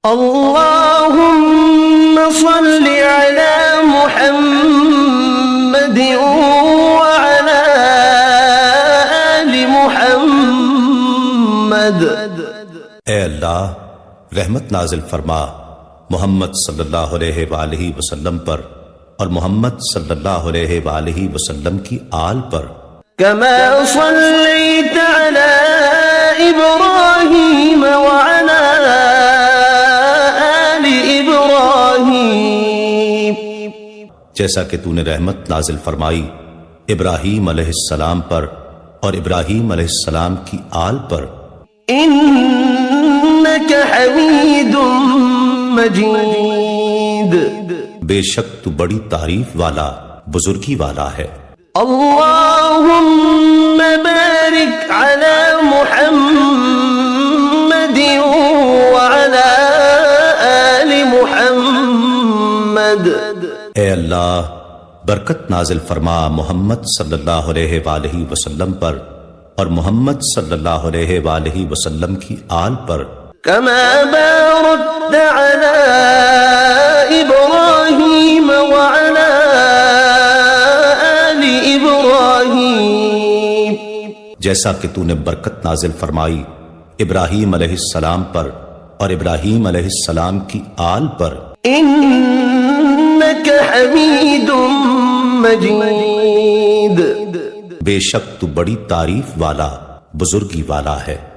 اللهم صل على محمد وعلى آل محمد۔ اے اللہ رحمت نازل فرما محمد صلی اللہ علیہ وآلہ وسلم پر اور محمد صلی اللہ علیہ وآلہ وسلم کی آل پر۔ كما صليت على إبراهيم وعلى آل إبراهيم، جیسا کہ تو نے رحمت نازل فرمائی ابراہیم علیہ السلام پر اور ابراہیم علیہ السلام کی آل پر۔ إنك حميد مجيد، بے شک تو بڑی تعریف والا بزرگی والا ہے۔ اللهم بارك على محمد وعلى آل محمد۔ اے اللہ برکت نازل فرما محمد صلی اللہ علیہ وآلہ وسلم پر اور محمد صلی اللہ علیہ وآلہ وسلم کی آل پر۔ كما باركت على إبراهيم وعلى آل إبراهيم، جیسا کہ تو نے برکت نازل فرمائی ابراہیم علیہ السلام پر اور ابراہیم علیہ السلام کی آل پر۔ إنك حميد مجيد، بے شک تو بڑی تعریف والا بزرگی والا ہے۔